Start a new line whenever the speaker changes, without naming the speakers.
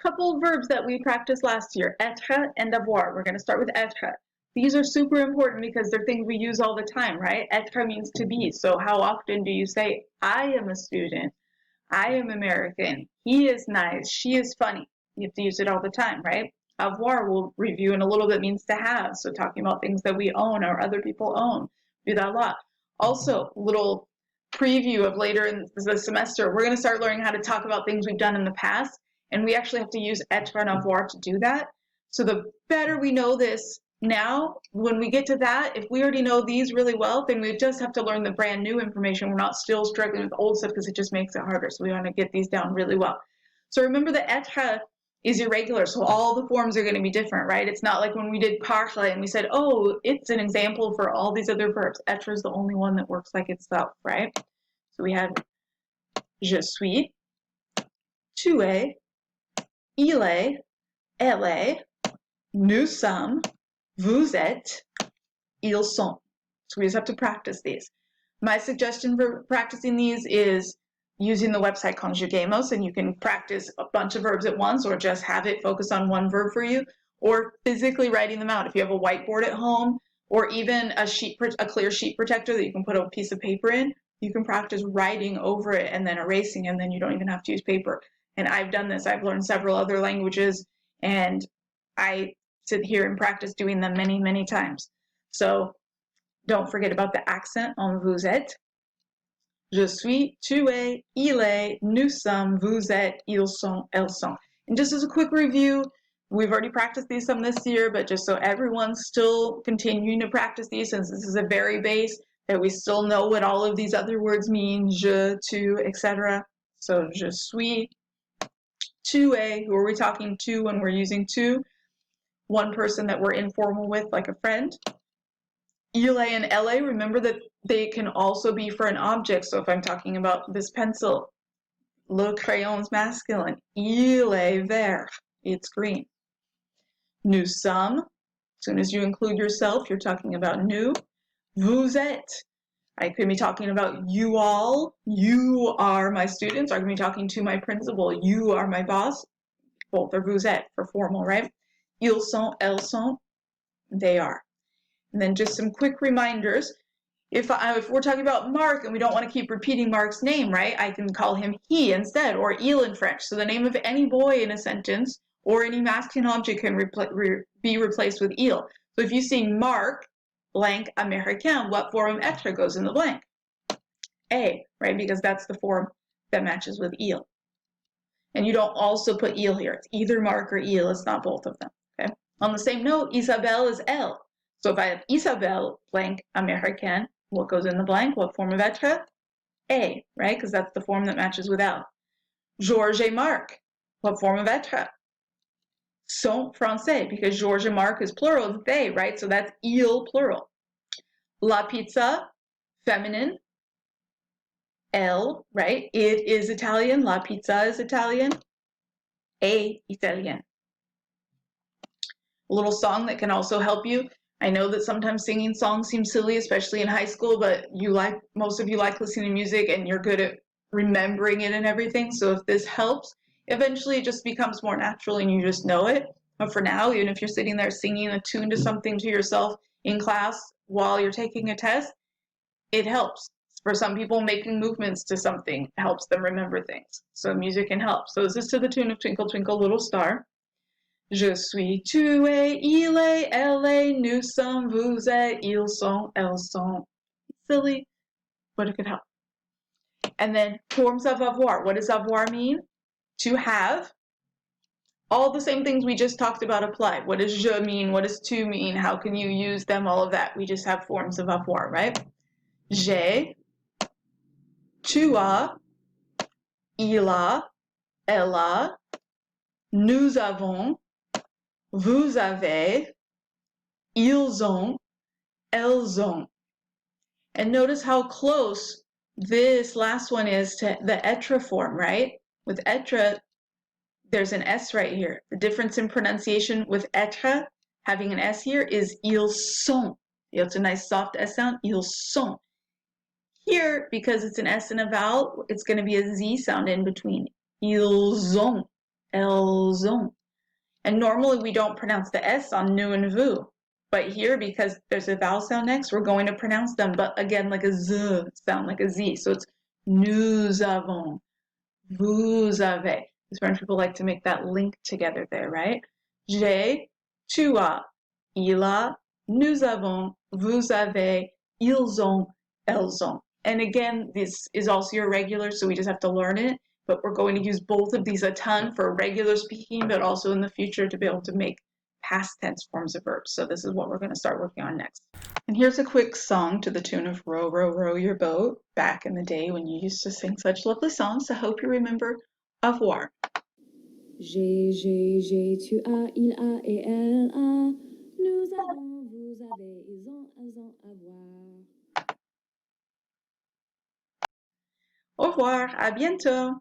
couple of verbs that we practiced last year, etre and avoir. We're going to start with etre. These are super important because they're things we use all the time, right? Etre means to be. So how often do you say, I am a student, I am American, he is nice, she is funny? You have to use it all the time, right? Avoir, we'll review in a little bit, means to have. So talking about things that we own or other people own. Do that a lot. Also, little preview of later in the semester, we're going to start learning how to talk about things we've done in the past. And we actually have to use etre and avoir to do that. So the better we know this now, when we get to that, if we already know these really well, then we just have to learn the brand new information. We're not still struggling with old stuff because it just makes it harder. So we want to get these down really well. So remember the etre is irregular, so all the forms are going to be different, right? It's not like when we did parle and we said, oh, it's an example for all these other verbs. Etre is the only one that works like itself, right? So we have je suis, tu es, il est, elle est, nous sommes, vous êtes, ils sont. So we just have to practice these. My suggestion for practicing these is using the website Conjugating, and you can practice a bunch of verbs at once or just have it focus on one verb for you, or physically writing them out. If you have a whiteboard at home or even a clear sheet protector that you can put a piece of paper in, you can practice writing over it and then erasing, and then you don't even have to use paper. And I've done this. I've learned several other languages, and I sit here and practice doing them many, many times. So don't forget about the accent on vous êtes. Je suis, tu es, il est, nous sommes, vous êtes, ils sont, elles sont. And just as a quick review, we've already practiced these some this year, but just so everyone's still continuing to practice these, since this is a very base, that we still know what all of these other words mean, je, tu, etc. So je suis, tu es, who are we talking to when we're using tu? One person that we're informal with, like a friend. Il est and elle est, remember that they can also be for an object. So if I'm talking about this pencil, le crayon is masculine. Il est vert, it's green. Nous sommes, as soon as you include yourself, you're talking about nous. Vous êtes, I could be talking about you all, you are my students, or I could be talking to my principal, you are my boss. Both are vous êtes for formal, right? Ils sont, elles sont, they are. And then just some quick reminders. If we're talking about Mark and we don't want to keep repeating Mark's name, right, I can call him he instead, or il in French. So the name of any boy in a sentence or any masculine object can be replaced with il. So if you see Mark blank Américain, what form of etre goes in the blank? A, right, because that's the form that matches with il. And you don't also put il here. It's either Mark or il. It's not both of them. Okay. On the same note, Isabelle is elle. So if I have Isabelle blank Américaine, what goes in the blank? What form of etre? A, right? Because that's the form that matches with elle. Georges et Marc, what form of etre? Sont français, because Georges and Marc is plural, it's they, right? So that's il plural. La pizza, feminine. Elle, right? It is Italian. La pizza is Italian. A, Italien. A little song that can also help you. I know that sometimes singing songs seem silly, especially in high school, but most of you like listening to music and you're good at remembering it and everything. So if this helps, eventually it just becomes more natural and you just know it. But for now, even if you're sitting there singing a tune to something to yourself in class while you're taking a test, it helps. For some people, making movements to something helps them remember things. So music can help. So is this to the tune of Twinkle, Twinkle, Little Star? Je suis, tu es, il est, elle est, nous sommes, vous êtes, ils sont, elles sont. Silly, but it could help. And then forms of avoir. What does avoir mean? To have. All the same things we just talked about apply. What does je mean? What does tu mean? How can you use them? All of that. We just have forms of avoir, right? J'ai, tu as, il a, elle a, nous avons, vous avez, ils ont, elles ont. And notice how close this last one is to the etre form, right? With etre, there's an S right here. The difference in pronunciation with etre, having an S here, is ils sont. It's a nice soft S sound, ils sont. Here, because it's an S and a vowel, it's going to be a Z sound in between. Ils ont. elles ont. And normally we don't pronounce the S on nous and vous. But here, because there's a vowel sound next, we're going to pronounce them, but again, like a Z sound, like a Z. So it's nous avons, vous avez. Because French people like to make that link together there, right? J'ai, tu as, il a, nous avons, vous avez, ils ont, elles ont. And again, this is also irregular, so we just have to learn it. But we're going to use both of these a ton for regular speaking, but also in the future to be able to make past tense forms of verbs. So this is what we're going to start working on next. And here's a quick song to the tune of Row, Row, Row Your Boat, back in the day when you used to sing such lovely songs. I hope you remember avoir.
J'ai, tu as, il a et elle a. Nous avons, vous avez, ils ont, elles ont, avoir.
Au revoir, à bientôt.